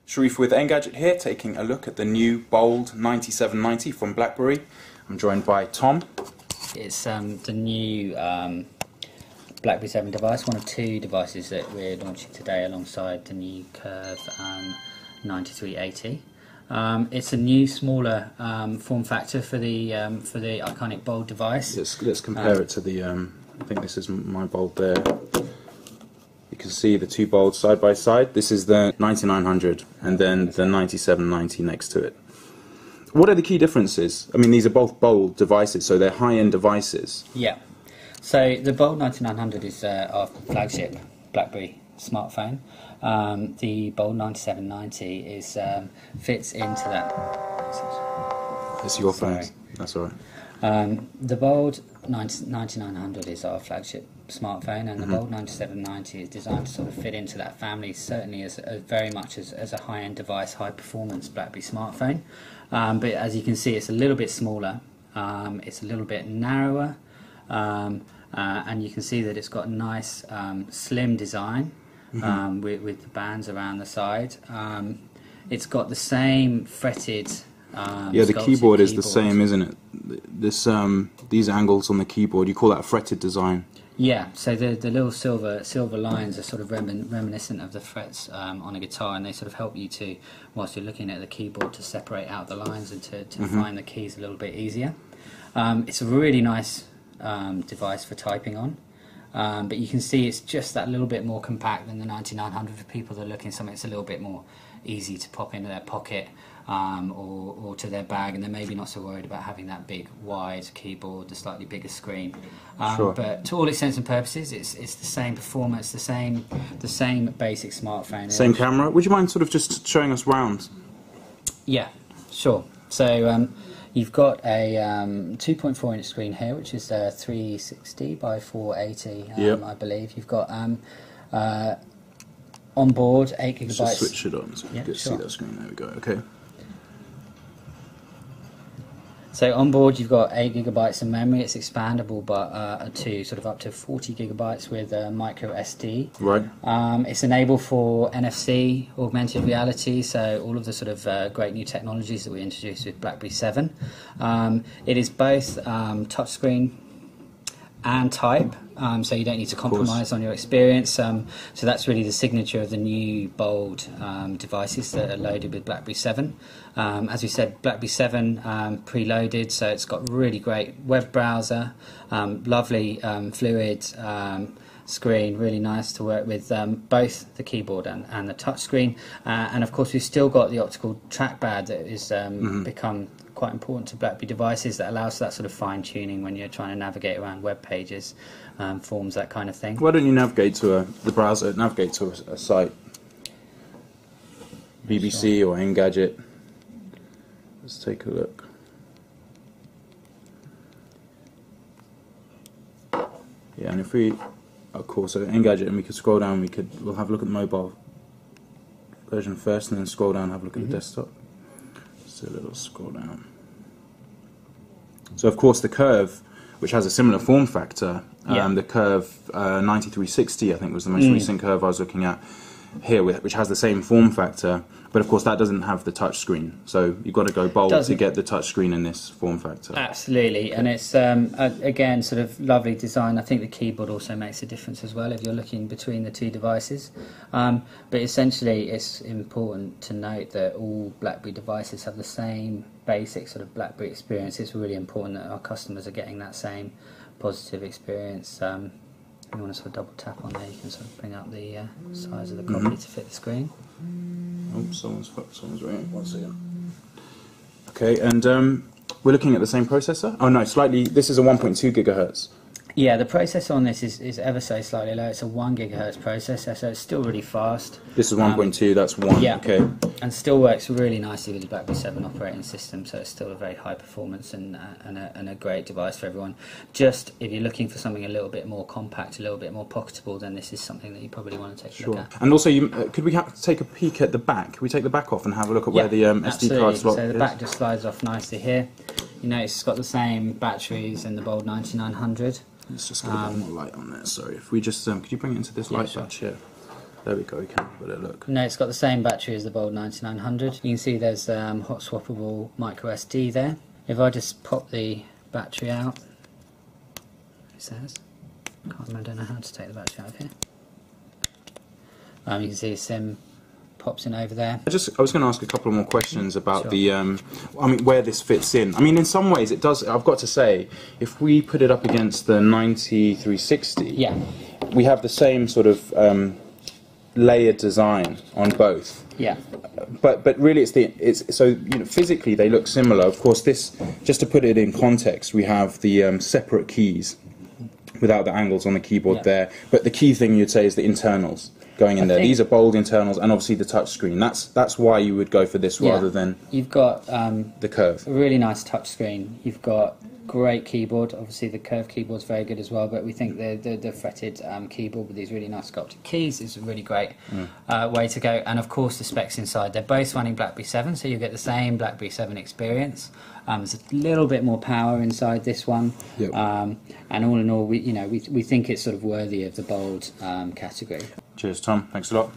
Sharif with Engadget here, taking a look at the new Bold 9790 from BlackBerry. I'm joined by Tom. It's the new BlackBerry 7 device, one of two devices that we're launching today alongside the new Curve 9380. It's a new, smaller form factor for the iconic Bold device. Let's compare it to the. I think this is my Bold there. You can see the two Bolds side by side. This is the 9900 and then the 9790 next to it. What are the key differences? I mean, these are both Bold devices, so they're high-end devices. Yeah. So the Bold 9900 is our flagship BlackBerry smartphone. The Bold 9790 is fits into that. It's your phone. That's all right. The Bold 9900 is our flagship smartphone, and the Bold 9790 is designed to sort of fit into that family, certainly as very much as a high-end device, high-performance BlackBerry smartphone. But as you can see, it's a little bit smaller, it's a little bit narrower, and you can see that it's got a nice slim design with the bands around the side. It's got the same fretted the keyboard is the same, isn't it? This these angles on the keyboard, you call that a fretted design? Yeah, so the little silver lines are sort of reminiscent of the frets on a guitar, and they sort of help you to, whilst you're looking at the keyboard, to separate out the lines and to find the keys a little bit easier. It's a really nice device for typing on, but you can see it's just that little bit more compact than the 9900 for people that are looking for something that's a little bit more easy to pop into their pocket or to their bag, and they're maybe not so worried about having that big wide keyboard, the slightly bigger screen. Sure. But to all intents and purposes, it's the same performance, the same basic smartphone. Same camera. Would you mind sort of just showing us round? Yeah, sure. So you've got a 2.4 inch screen here, which is 360 by 480, I believe. You've got on board 8 gigabytes. Let's just switch it on so we can see that screen. There we go. Okay. So on board you've got 8 gigabytes of memory. It's expandable, but to sort of up to 40 gigabytes with micro SD. Right. It's enabled for NFC, augmented reality, so all of the sort of great new technologies that we introduced with BlackBerry 7. It is both touchscreen and type, so you don't need to compromise on your experience. So that's really the signature of the new Bold devices that are loaded with BlackBerry 7. As we said, BlackBerry 7 preloaded, so it's got really great web browser, lovely fluid screen, really nice to work with both the keyboard and the touch screen. And of course we've still got the optical trackpad that is become quite important to BlackBerry devices, that allows that sort of fine-tuning when you're trying to navigate around web pages, forms, that kind of thing. Why don't you navigate to the browser, navigate to a site, BBC or Engadget. Let's take a look. Yeah, and if we, of course, so Engadget, and we could scroll down, we'll have a look at the mobile version first, and then scroll down and have a look at the desktop. So a little scroll down. So of course the Curve, which has a similar form factor, the Curve 9360 I think was the most recent Curve I was looking at here, which has the same form factor, but of course that doesn't have the touch screen, so you've got to go Bold to get the touch screen in this form factor. Absolutely, and it's again sort of lovely design. I think the keyboard also makes a difference as well if you're looking between the two devices, but essentially it's important to note that all BlackBerry devices have the same basic sort of BlackBerry experience. It's really important that our customers are getting that same positive experience. If you want to sort of double tap on there, you can sort of bring up the size of the copy to fit the screen. Oh, someone's ringing. 1 second. Okay, and we're looking at the same processor? Oh no, slightly. This is a 1.2 gigahertz. Yeah, the processor on this is ever so slightly low. It's a 1 gigahertz processor, so it's still really fast. This is 1.2, that's 1, yeah, okay. And still works really nicely with the BlackBerry 7 operating system, so it's still a very high performance and a great device for everyone. Just if you're looking for something a little bit more compact, a little bit more pocketable, then this is something that you probably want to take a look at. And also, could we take a peek at the back? Can we take the back off and have a look at where the SD card slot is? So the back just slides off nicely here. You notice it's got the same batteries in the Bold 9900. Let's just get a bit more light on there. Sorry, if we just could you bring it into this light patch here? There we go, we can have a little look. No, it's got the same battery as the Bold 9900. You can see there's hot swappable micro SD there. If I just pop the battery out, it says, I don't know how to take the battery out of here. You can see a SIM pops in over there. I was going to ask a couple more questions about sure. the, I mean, where this fits in. I mean, in some ways it does, I've got to say, if we put it up against the 9360, yeah, we have the same sort of layered design on both. Yeah. But really it's so, you know, physically they look similar. Of course, this, just to put it in context, we have the separate keys without the angles on the keyboard there. But the key thing you'd say is the internals going in there. These are bold internals, and obviously the touch screen. That's why you would go for this rather than you've got the curve. A really nice touch screen. You've got great keyboard. Obviously the curved keyboard's very good as well, but we think the fretted keyboard with these really nice sculpted keys is a really great way to go. And of course the specs inside, they're both running BlackBerry 7, so you get the same BlackBerry 7 experience. There's a little bit more power inside this one, and all in all, we think it's sort of worthy of the bold category. Cheers, Tom. Thanks a lot.